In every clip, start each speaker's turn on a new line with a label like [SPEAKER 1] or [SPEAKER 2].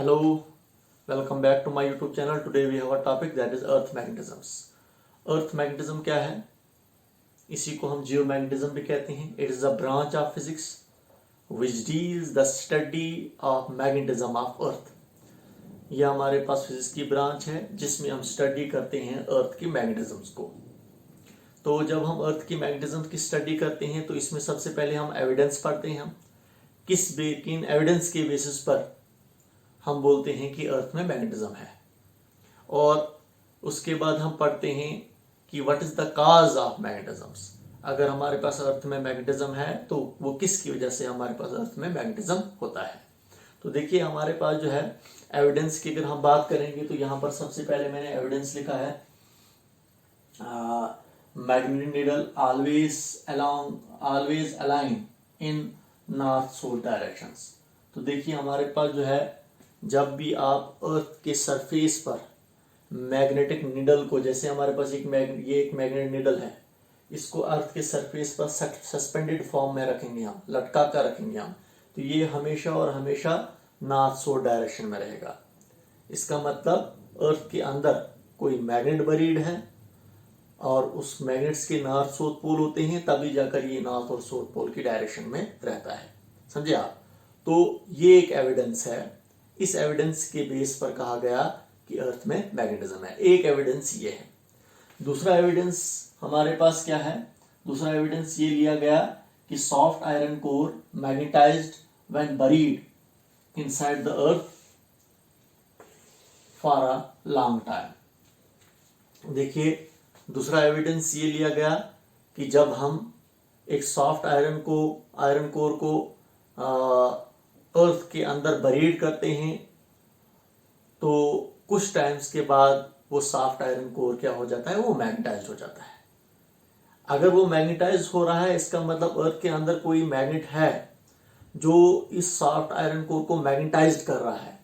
[SPEAKER 1] Hello, welcome back to my YouTube channel. Today we have a topic that is earth magnetisms. Earth magnetism क्या है? इसी को हम geomagnetism भी कहते हैं. It is a branch of physics which deals the study of magnetism of earth. यह हमारे पास फिजिक्स की ब्रांच है जिसमें हम स्टडी करते हैं अर्थ की मैग्नेटिज्म्स को. तो जब हम अर्थ की मैग्नेटिज्म की स्टडी करते हैं तो इसमें सबसे पहले हम एविडेंस पढ़ते हैं. हम किन एविडेंस के बेसिस पर हम बोलते हैं कि अर्थ में मैग्नेटिज्म है, और उसके बाद हम पढ़ते हैं कि what is the cause of magnetisms. अगर हमारे पास अर्थ में मैग्नेटिज्म है तो वो किसकी वजह से हमारे पास अर्थ में मैग्नेटिज्म होता है. तो देखिए हमारे पास जो है एविडेंस की अगर हम बात करेंगे तो यहाँ पर सबसे पहले मैंने एविडेंस लिखा है मैग्नेटिक नीडल ऑलवेज अलाइन इन नॉर्थ साउथ डायरेक्शंस. तो देखिए हमारे पास जो है जब भी आप अर्थ के सरफेस पर मैग्नेटिक निडल को, जैसे हमारे पास एक मैग्नेटिक निडल है, इसको अर्थ के सरफेस पर सस्पेंडेड फॉर्म में रखेंगे, हम लटका कर रखेंगे हम, तो ये हमेशा और हमेशा नॉर्थ साउथ डायरेक्शन में रहेगा. इसका मतलब अर्थ के अंदर कोई मैग्नेट बरीड है और उस मैग्नेट्स के नॉर्थ साउथ पोल होते हैं, तभी जाकर ये नॉर्थ और साउथ पोल की डायरेक्शन में रहता है. समझे आप? तो ये एक एविडेंस है. इस एविडेंस के बेस पर कहा गया कि अर्थ में मैग्नेटिज्म है. एक एविडेंस ये है. दूसरा एविडेंस हमारे पास क्या है? दूसरा एविडेंस ये लिया गया कि soft iron core magnetised when buried inside the earth for a long time. देखिए दूसरा एविडेंस ये लिया गया कि जब हम एक सॉफ्ट आयरन कोर को अर्थ के अंदर बरीड करते हैं तो कुछ टाइम्स के बाद वो सॉफ्ट आयरन कोर क्या हो जाता है, वो मैग्नेटाइज हो जाता है. अगर वो मैग्नेटाइज हो रहा है इसका मतलब अर्थ के अंदर कोई मैग्नेट है जो इस सॉफ्ट आयरन कोर को मैग्नेटाइज कर रहा है.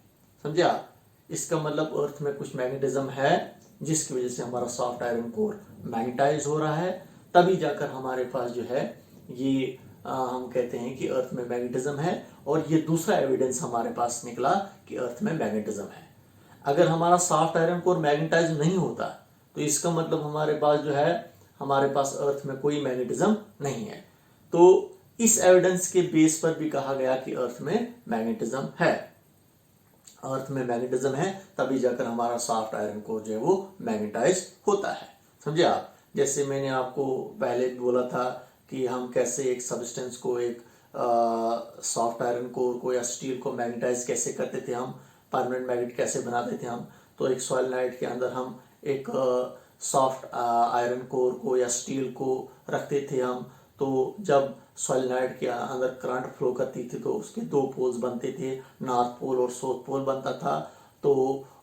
[SPEAKER 1] समझे आप? इसका मतलब अर्थ में कुछ मैग्नेटिज्म है जिसकी वजह से हमारा सॉफ्ट आयरन कोर मैग्नेटाइज हो रहा है, तभी जाकर हमारे पास जो है ये हम कहते हैं कि अर्थ में मैग्नेटिज्म है. और ये दूसरा एविडेंस हमारे पास निकला कि अर्थ में मैग्नेटिज्म है. अगर हमारा सॉफ्ट आयरन कोर मैग्नेटाइज नहीं होता तो इसका मतलब हमारे पास जो है हमारे पास अर्थ में कोई मैग्नेटिज्म नहीं है. तो इस एविडेंस के बेस पर भी कहा गया कि अर्थ में मैग्नेटिज्म है. अर्थ में मैग्नेटिज्म है तभी जाकर हमारा सॉफ्ट आयरन कोर जो है वो मैग्नेटाइज होता है. समझे आप? जैसे मैंने आपको पहले बोला था कि हम कैसे एक सब्सटेंस को, एक सॉफ्ट आयरन कोर को या स्टील को मैग्नेटाइज कैसे करते थे, हम परमानेंट मैग्नेट कैसे बनाते थे हम. तो एक सॉलिनॉइड के अंदर हम एक सॉफ्ट आयरन कोर को या स्टील को रखते थे हम. तो जब सॉलिनॉइड के अंदर करंट फ्लो करती थी तो उसके दो पोल्स बनते थे, नॉर्थ पोल और साउथ पोल बनता था. तो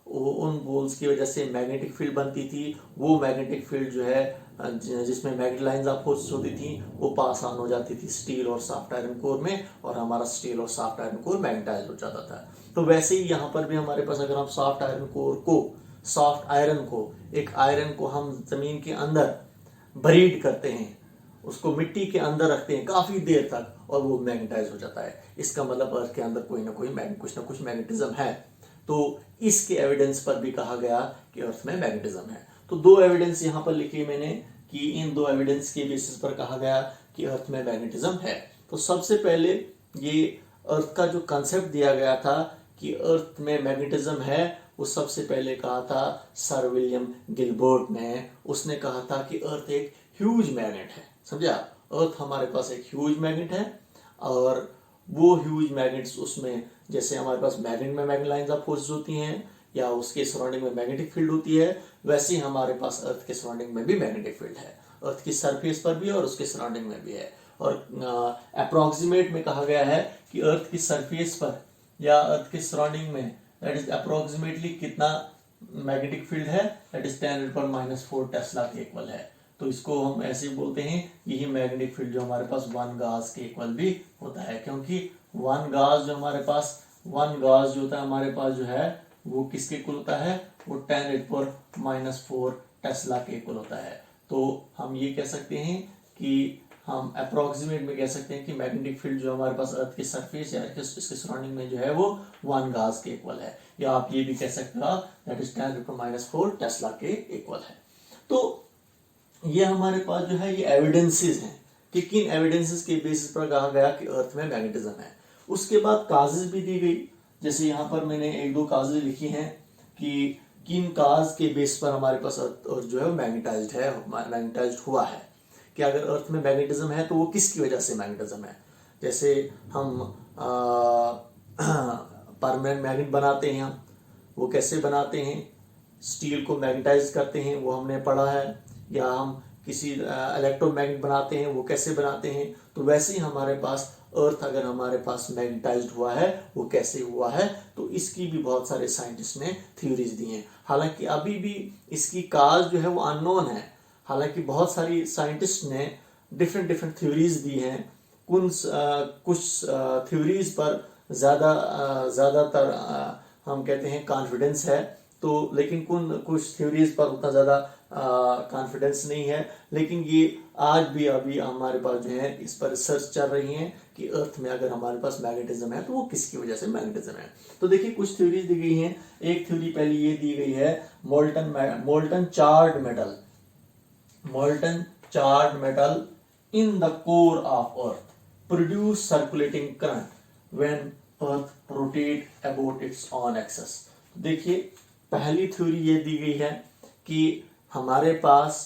[SPEAKER 1] उन पोल्स की वजह से मैग्नेटिक फील्ड बनती थी. वो मैग्नेटिक फील्ड जो है जिसमें मैग्नेटिक लाइंस ऑफ फोर्स होती थी वो पास ऑन हो जाती थी स्टील और सॉफ्ट आयरन कोर में, और हमारा स्टील और सॉफ्ट आयरन कोर मैग्नेटाइज हो जाता था. तो वैसे ही यहाँ पर भी हमारे पास अगर हम सॉफ्ट आयरन को एक आयरन को हम जमीन के अंदर बरीड करते हैं, उसको मिट्टी के अंदर रखते हैं काफी देर तक और वो मैग्नेटाइज हो जाता है, इसका मतलब अर्थ के अंदर कोई ना कुछ मैग्नेटिज्म है. तो इसके एविडेंस पर भी कहा गया कि अर्थ में मैग्नेटिज्म है. तो दो एविडेंस यहाँ पर लिखे मैंने कि इन दो एविडेंस के बेसिस पर कहा गया कि अर्थ में मैग्नेटिज्म है. तो सबसे पहले ये अर्थ का जो कंसेप्ट दिया गया था कि अर्थ में मैग्नेटिज्म है, वो सबसे पहले कहा था सर विलियम गिलबर्ट ने. उसने कहा था कि अर्थ एक ह्यूज मैग्नेट है. समझे आप? अर्थ हमारे पास एक ह्यूज मैग्नेट है, और वो ह्यूज मैग्नेट्स, उसमें जैसे हमारे पास मैग्नेट में मैग्नेट लाइंस ऑफ फोर्सेस होती हैं या उसके सराउंडिंग में मैग्नेटिक फील्ड होती है, वैसे ही हमारे पास अर्थ के सराउंडिंग में भी मैग्नेटिक फील्ड है. अर्थ की सरफेस पर भी और उसके सराउंडिंग में भी है. और अप्रोक्सीमेट में कहा गया है कि अर्थ की सरफेस पर या अर्थ के सराउंडिंग में दैट इज अप्रोक्सीमेटली कितना मैग्नेटिक फील्ड है, दैट इज 10⁻⁴ टेस्ला के इक्वल है. तो इसको हम ऐसे बोलते हैं, यही मैग्नेटिक फील्ड जो हमारे पास 1 गाज के इक्वल भी होता है, क्योंकि 1 गाज जो होता है हमारे पास जो है वो किसके इक्वल होता है, वो 10⁻⁴ टेस्ला के इक्वल होता है. तो हम ये कह सकते हैं कि हम अप्रोक्सीमेट में कह सकते हैं कि मैग्नेटिक फील्ड जो हमारे पास अर्थ के सरफेस या इसके सराउंडिंग में जो है वो 1 गाउस के इक्वल है, या आप ये भी कह सकते हो दैट इज 10⁻⁴ टेस्ला के इक्वल है। तो ये हमारे पास जो है ये एविडेंसेस हैं कि किन एविडेंसेस के बेसिस पर कहा गया कि अर्थ में मैग्नेटिज्म है। उसके बाद काजेस भी दी गई, जैसे यहाँ पर मैंने 1-2 काजेस लिखी हैं कि किन काज के बेस पर हमारे पास अर्थ जो है मैग्नेटाइज्ड हुआ है, कि अगर अर्थ में मैग्नेटिज्म है तो वो किसकी वजह से मैग्नेटिज्म है। जैसे हम परमानेंट मैग्नेट बनाते हैं, वो कैसे बनाते हैं, स्टील को मैग्नेटाइज करते हैं, वो हमने पढ़ा है, या हम किसी इलेक्ट्रोमैग्नेट बनाते हैं, वो कैसे बनाते हैं। तो वैसे ही हमारे पास अर्थ अगर हमारे पास मैग्नेटाइज्ड हुआ है वो कैसे हुआ है, तो इसकी भी बहुत सारे साइंटिस्ट ने थ्योरीज दी हैं। हालांकि अभी भी इसकी काज जो है वो अननोन है, हालांकि बहुत सारी साइंटिस्ट ने डिफरेंट थ्योरीज दी हैं। कुछ थ्योरीज पर ज़्यादातर हम कहते हैं कॉन्फिडेंस है, तो लेकिन कुछ थ्योरीज पर उतना ज़्यादा कॉन्फिडेंस नहीं है। लेकिन ये आज भी अभी हमारे पास जो है इस पर रिसर्च चल रही है कि अर्थ में अगर हमारे पास मैग्नेटिज्म है तो वो किसकी वजह से मैग्नेटिज्म है। तो देखिए कुछ थ्योरीज दी गई हैं। एक थ्योरी पहले ये दी गई है, molten charred metal in the core of earth produce circulating current when earth rotate about its own axis. देखिए पहली थ्योरी ये दी गई है कि हमारे पास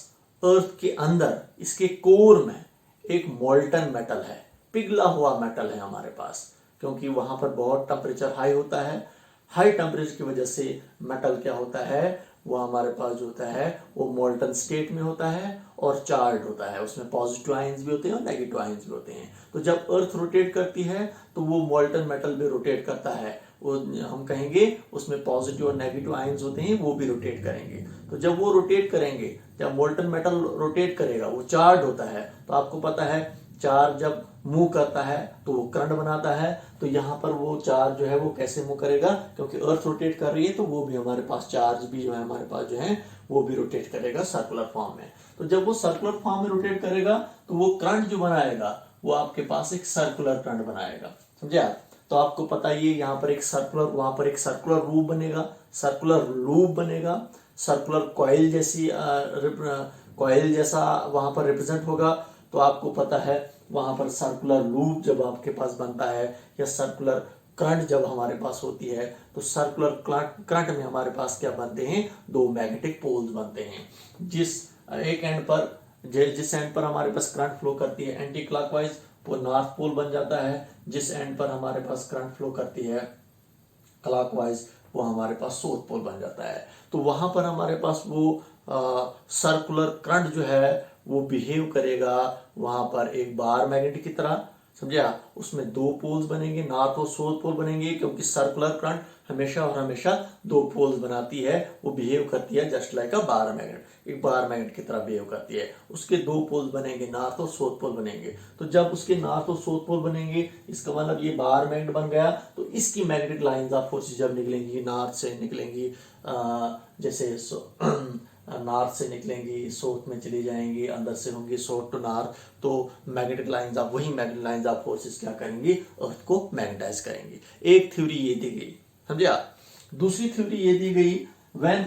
[SPEAKER 1] अर्थ के अंदर इसके कोर में एक मोल्टन मेटल है, पिघला हुआ मेटल है हमारे पास, क्योंकि वहां पर बहुत टेम्परेचर हाई होता है। हाई टेम्परेचर की वजह से मेटल क्या होता है, वो हमारे पास जो होता है वो मोल्टन स्टेट में होता है और चार्ज होता है, उसमें पॉजिटिव आयंस भी होते हैं और नेगेटिव आयंस भी होते हैं। तो जब अर्थ रोटेट करती है तो वो मोल्टन मेटल भी रोटेट करता है, वो हम कहेंगे उसमें पॉजिटिव और नेगेटिव आयंस होते हैं, वो भी रोटेट करेंगे। तो जब वो रोटेट करेंगे, जब मोल्टन मेटल रोटेट करेगा, वो चार्ज होता है, तो आपको पता है चार्ज जब मूव करता है तो वो करंट बनाता है। तो यहाँ पर वो चार्ज जो है वो कैसे मूव करेगा, क्योंकि अर्थ रोटेट कर रही है तो वो भी हमारे पास चार्ज भी जो है हमारे पास जो है वो भी रोटेट करेगा सर्कुलर फॉर्म में। तो जब वो सर्कुलर फॉर्म में रोटेट करेगा तो वो करंट जो बनाएगा वो आपके पास एक सर्कुलर करंट बनाएगा, समझे आप। तो आपको पता ही है यहाँ पर एक सर्कुलर, वहां पर एक सर्कुलर लूप बनेगा, सर्कुलर कॉइल जैसा वहां पर रिप्रेजेंट होगा। तो आपको पता है वहां पर सर्कुलर लूप जब आपके पास बनता है या सर्कुलर करंट जब हमारे पास होती है, तो सर्कुलर करंट में हमारे पास क्या बनते हैं, 2 मैग्नेटिक पोल्स बनते हैं। जिस एंड पर हमारे पास करंट फ्लो करती है एंटी क्लॉकवाइज, वो नॉर्थ पोल बन जाता है। जिस एंड पर हमारे पास करंट फ्लो करती है क्लॉकवाइज, वो हमारे पास साउथ पोल बन जाता है। तो वहां पर हमारे पास वो सर्कुलर करंट जो है वो बिहेव करेगा वहां पर एक बार मैग्नेट की तरह, समझे आप। उसमें 2 पोल्स बनेंगे, नॉर्थ और साउथ पोल बनेंगे, क्योंकि सर्कुलर करंट हमेशा और हमेशा 2 पोल्स बनाती है। वो बिहेव करती है जस्ट लाइक अ बार मैग्नेट, एक बार मैग्नेट की तरह बिहेव करती है। उसके 2 पोल्स बनेंगे, नॉर्थ और साउथ पोल बनेंगे। तो जब उसके नॉर्थ और साउथ पोल बनेंगे, इसका मतलब ये बार मैग्नेट बन गया। तो इसकी मैग्नेटिक लाइंस ऑफ फोर्सेस जब निकलेंगी, नॉर्थ से निकलेंगी, जैसे नॉर्थ से निकलेंगी, साउथ में चली जाएंगी, अंदर से होंगी साउथ टू नॉर्थ, तो मैग्नेटिक लाइंस ऑफ फोर्सेस क्या करेंगी, अर्थ को मैग्नेटाइज करेंगी। एक थ्योरी ये दी गई, समझे आप। दूसरी थ्योरी ये दी गई, व्हेन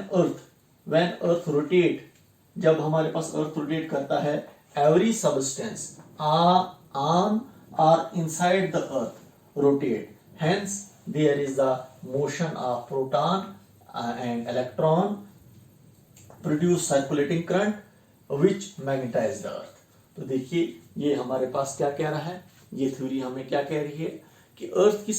[SPEAKER 1] अर्थ रोटेट, जब हमारे पास अर्थ रोटेट करता है, एवरी सब्सटेंस ऑन और inside the earth rotate, hence there is the motion of proton and electron produce circulating current which magnetize the earth. तो देखिए ये हमारे पास क्या कह रहा है, ये थ्योरी हमें क्या कह रही है कि अर्थ की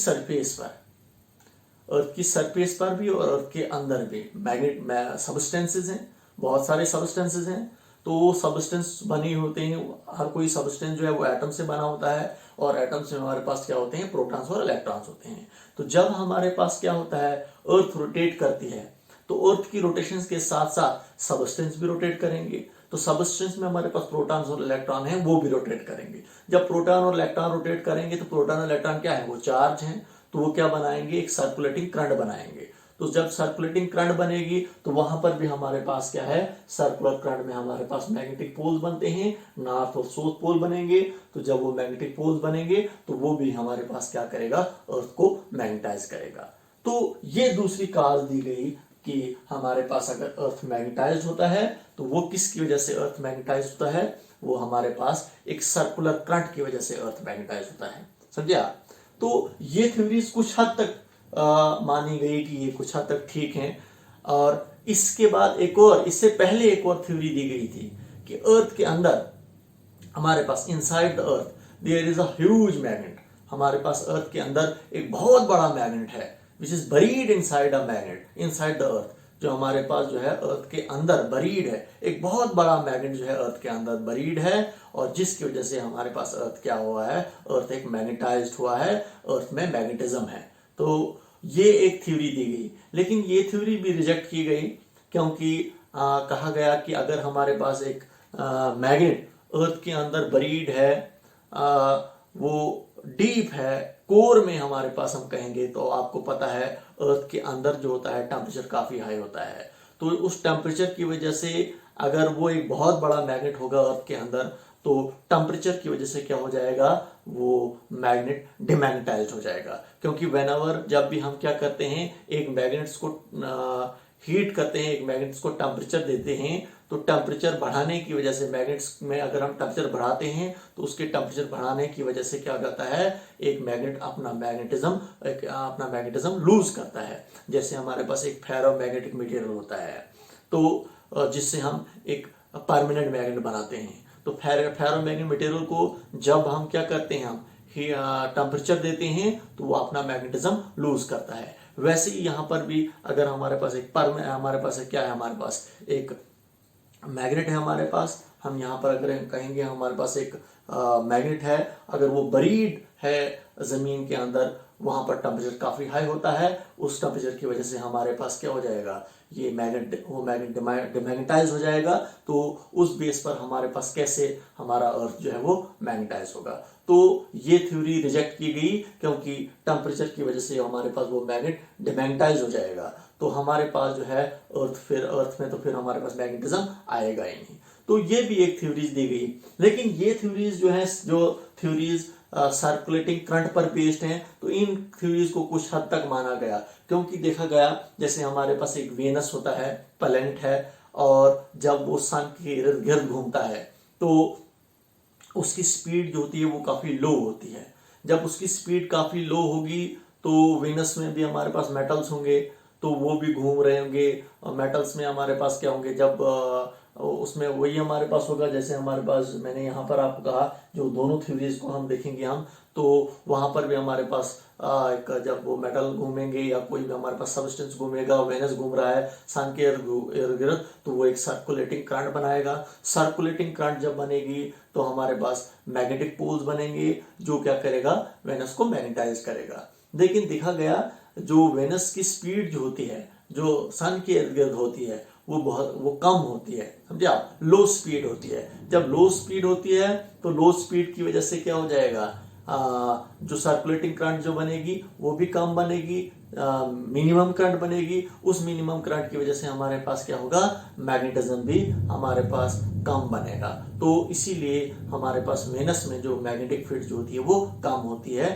[SPEAKER 1] सरफेस पर भी और अर्थ के अंदर भी मैग्नेट सब्सटेंसेस हैं, बहुत सारे सब्सटेंसेस हैं। तो वो सब्सटेंस बने होते हैं, हर कोई सब्सटेंस जो है वो एटम से बना होता है, और एटम्स में हमारे पास क्या होते हैं, प्रोटॉन्स और इलेक्ट्रॉन्स होते हैं। तो जब हमारे पास क्या होता है, अर्थ रोटेट करती है, तो अर्थ की रोटेशन के साथ साथ सब्सटेंस भी रोटेट करेंगे। तो सब्सटेंस में हमारे पास प्रोटॉन्स और इलेक्ट्रॉन हैं, वो भी रोटेट करेंगे। जब प्रोटॉन और इलेक्ट्रॉन रोटेट करेंगे तो प्रोटॉन और इलेक्ट्रॉन क्या है, वो चार्ज हैं, तो वो क्या बनाएंगे, एक सर्कुलेटिंग करंट बनाएंगे। तो जब सर्कुलेटिंग करंट बनेगी तो वहां पर भी हमारे पास क्या है, सर्कुलर करंट में हमारे पास मैग्नेटिक पोल्स बनते हैं, नॉर्थ और साउथ पोल बनेंगे। तो जब वो मैग्नेटिक पोल्स बनेंगे तो वो भी हमारे पास क्या करेगा, अर्थ को मैग्नेटाइज करेगा। तो ये दूसरी काज दी गई कि हमारे पास अगर अर्थ मैग्नेटाइज होता है तो वो किसकी वजह से अर्थ मैग्नेटाइज होता है, वो हमारे पास एक सर्कुलर करंट की वजह से अर्थ मैग्नेटाइज होता है। समझिए। तो ये थ्योरीज कुछ हद तक मानी गई कि ये कुछ हद तक ठीक है। और इसके बाद एक और, इससे पहले एक और थ्योरी दी गई थी कि अर्थ के अंदर हमारे पास inside the earth there is a huge magnet. हमारे पास अर्थ के अंदर एक बहुत बड़ा मैग्नेट है which is buried inside a magnet inside the अर्थ। जो हमारे पास जो है अर्थ के अंदर बरीड है, एक बहुत बड़ा मैग्नेट जो है अर्थ के अंदर बरीड है, और जिसकी वजह से हमारे पास अर्थ क्या हुआ है, अर्थ एक मैग्नेटाइज्ड हुआ है, अर्थ में मैग्नेटिज्म है। तो ये एक थ्योरी दी गई, लेकिन ये थ्योरी भी रिजेक्ट की गई क्योंकि कहा गया कि अगर हमारे पास एक मैग्नेट अर्थ के अंदर बरीड है, वो डीप है, कोर में हमारे पास हम कहेंगे, तो आपको पता है अर्थ के अंदर जो होता है टेम्परेचर काफी हाई होता है। तो उस टेम्परेचर की वजह से अगर वो एक बहुत बड़ा मैग्नेट होगा अर्थ के अंदर, तो टेम्परेचर की वजह से क्या हो जाएगा, वो मैग्नेट डिमैग्नेटाइज्ड हो जाएगा। क्योंकि व्हेनेवर, जब भी हम क्या करते हैं, एक मैग्नेट्स को हीट करते हैं, एक मैग्नेट्स को टेम्परेचर देते हैं, तो टेम्परेचर बढ़ाने की वजह से, मैग्नेट्स में अगर हम टेम्परेचर बढ़ाते हैं तो उसके टेम्परेचर बढ़ाने की वजह से क्या करता है, एक मैग्नेट अपना मैग्नेटिज्म लूज करता है। जैसे हमारे पास एक फेरोमैग्नेटिक मटेरियल होता है, तो जिससे हम एक परमानेंट मैग्नेट बनाते हैं। तो फेरोमैग्नेटिक मटेरियल को जब हम क्या करते हैं, हम टेम्परेचर देते हैं तो वो अपना मैग्नेटिज्म लूज करता है। वैसे ही यहाँ पर भी अगर हमारे पास हमारे पास क्या है, हमारे पास एक मैग्नेट है, हमारे पास हम यहाँ पर अगर कहेंगे हमारे पास एक मैग्नेट है, अगर वो बरीड है जमीन के अंदर, वहां पर टेम्परेचर काफी हाई होता है, उस टेम्परेचर की वजह से हमारे पास क्या हो जाएगा, ये मैग्नेट डिमैग्नेटाइज हो जाएगा। तो उस बेस पर हमारे पास कैसे हमारा अर्थ जो है वो मैग्नेटाइज होगा। तो ये थ्योरी रिजेक्ट की गई क्योंकि टेम्परेचर की वजह से हमारे पास वो मैग्नेट डिमैग्नेटाइज हो जाएगा, तो हमारे पास जो है अर्थ में तो फिर हमारे पास मैग्नेटिज्म आएगा ही नहीं। तो ये भी एक थ्योरीज दी गई, लेकिन ये थ्योरीज जो है, जो थ्योरीज सर्कुलेटिंग करंट पर बेस्ड हैं, तो इन थ्योरीज को कुछ हद तक माना गया। क्योंकि देखा गया, जैसे हमारे पास एक वेनस होता है, प्लैनेट है, और जब वो सन के इर्द गिर्द घूमता है तो उसकी स्पीड जो होती है वो काफी लो होती है। जब उसकी स्पीड काफी लो होगी तो वेनस में भी हमारे पास मेटल्स होंगे, तो वो भी घूम रहे होंगे, और मेटल्स में हमारे पास क्या होंगे, जब उसमें वही हमारे पास होगा, जैसे हमारे पास मैंने यहाँ पर आपको कहा, जो दोनों थ्योरीज को हम देखेंगे हम, तो वहां पर भी हमारे पास जब वो मेटल घूमेंगे या कोई भी हमारे पास सबस्टेंस घूमेगा, वेनस घूम रहा है सन के इर्द गिर्द, तो वो एक सर्कुलेटिंग करंट बनाएगा। सर्कुलेटिंग करंट जब बनेगी तो हमारे पास मैग्नेटिक पोल्स बनेंगे, जो क्या करेगा, वेनस को मैग्नेटाइज करेगा। लेकिन देखा गया, जो वेनस की स्पीड जो होती है, जो सन के इर्द गिर्द होती है, वो कम होती है, समझे आप, लो स्पीड होती है। जब लो स्पीड होती है तो लो स्पीड की वजह से क्या हो जाएगा, जो सर्कुलेटिंग करंट जो बनेगी वो भी कम बनेगी, मिनिमम करंट बनेगी। उस मिनिमम करंट की वजह से हमारे पास क्या होगा, मैग्नेटिज्म भी हमारे पास कम बनेगा। तो इसीलिए हमारे पास वेनस में जो मैग्नेटिक फील्ड जो होती है वो कम होती है,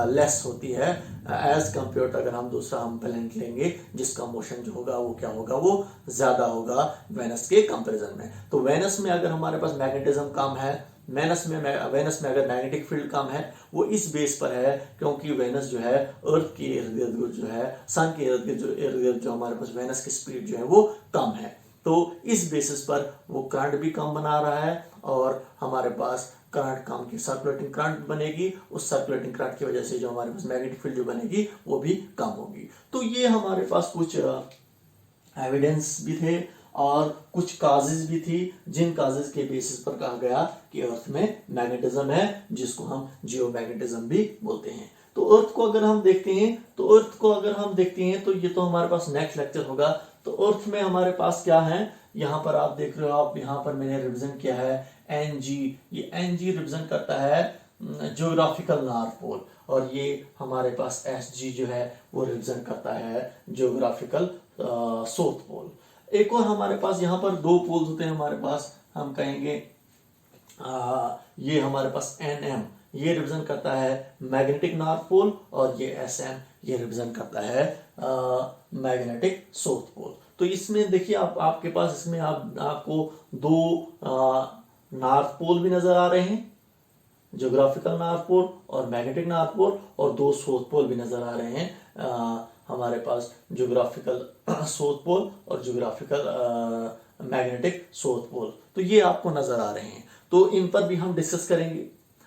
[SPEAKER 1] लेस होती है, एज कंपेयर टू अगर हम दूसरा प्लैनेट लेंगे जिसका मोशन जो होगा वो क्या होगा, वो ज्यादा होगा वेनस के कंपैरिजन में। तो वेनस में अगर हमारे पास मैग्नेटिज्म कम है, वेनस में अगर मैग्नेटिक फील्ड कम है, वो इस बेस पर है क्योंकि वेनस जो है अर्थ के इर्द गिर्द जो है, सन के इर्द गिर्द जो हमारे पास वेनस की स्पीड जो है वो कम है। तो इस बेसिस पर वो करंट भी कम बना रहा है, और हमारे पास करंट कम की सर्कुलेटिंग करंट बनेगी, उस सर्कुलेटिंग करंट की वजह से जो हमारे पास मैग्नेटिक फील्ड जो बनेगी वो भी कम होगी। तो ये हमारे पास कुछ एविडेंस भी थे और कुछ काजेज भी थी, जिन काजेज के बेसिस पर कहा गया कि अर्थ में मैग्नेटिज्म है, जिसको हम जियोमैग्नेटिज्म भी बोलते हैं। तो अर्थ को अगर हम देखते हैं तो ये तो हमारे पास नेक्स्ट लेक्चर होगा। तो अर्थ में हमारे पास क्या है, यहाँ पर आप देख रहे हो, आप यहाँ पर मैंने रिविजन किया है NG, ये NG रिविजन करता है ज्योग्राफिकल नॉर्थ पोल, और ये हमारे पास SG जो है वो रिप्रेजेंट करता है ज्योग्राफिकल साउथ पोल। एक और हमारे पास यहाँ पर दो पोल्स होते हैं हमारे पास, हम कहेंगे ये हमारे पास NM ये रिप्रेजेंट करता है मैग्नेटिक नॉर्थ पोल, और ये SM ये रिप्रेजेंट करता है मैग्नेटिक साउथ पोल। तो इसमें देखिए आपके पास इसमें आपको दो नॉर्थ पोल भी नजर आ रहे हैं, ज्योग्राफिकल नॉर्थ पोल और मैग्नेटिक नॉर्थ पोल, और दो साउथ पोल भी नजर आ रहे हैं हमारे पास, ज्योग्राफिकल साउथ पोल और ज्योग्राफिकल मैग्नेटिक साउथ पोल। तो ये आपको नजर आ रहे हैं, तो इन पर भी हम डिस्कस करेंगे।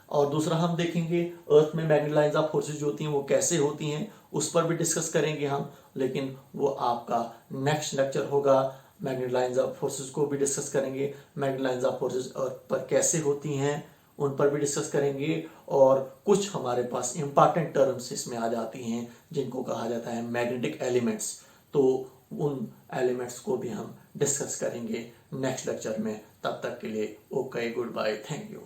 [SPEAKER 1] और दूसरा हम देखेंगे अर्थ में मैग्नेटिक लाइंस ऑफ फोर्सेस जो होती हैं वो कैसे होती हैं, उस पर भी डिस्कस करेंगे हम, लेकिन वो आपका नेक्स्ट लेक्चर होगा। मैग्नेटिक लाइंस ऑफ फोर्सेस को भी डिस्कस करेंगे, मैग्नेटिक लाइंस ऑफ फोर्सेस अर्थ पर कैसे होती हैं उन पर भी डिस्कस करेंगे, और कुछ हमारे पास इंपॉर्टेंट टर्म्स इसमें आ जाती हैं जिनको कहा जाता है मैग्नेटिक एलिमेंट्स, तो उन एलिमेंट्स को भी हम डिस्कस करेंगे नेक्स्ट लेक्चर में। तब तक के लिए okay, good bye, thank you.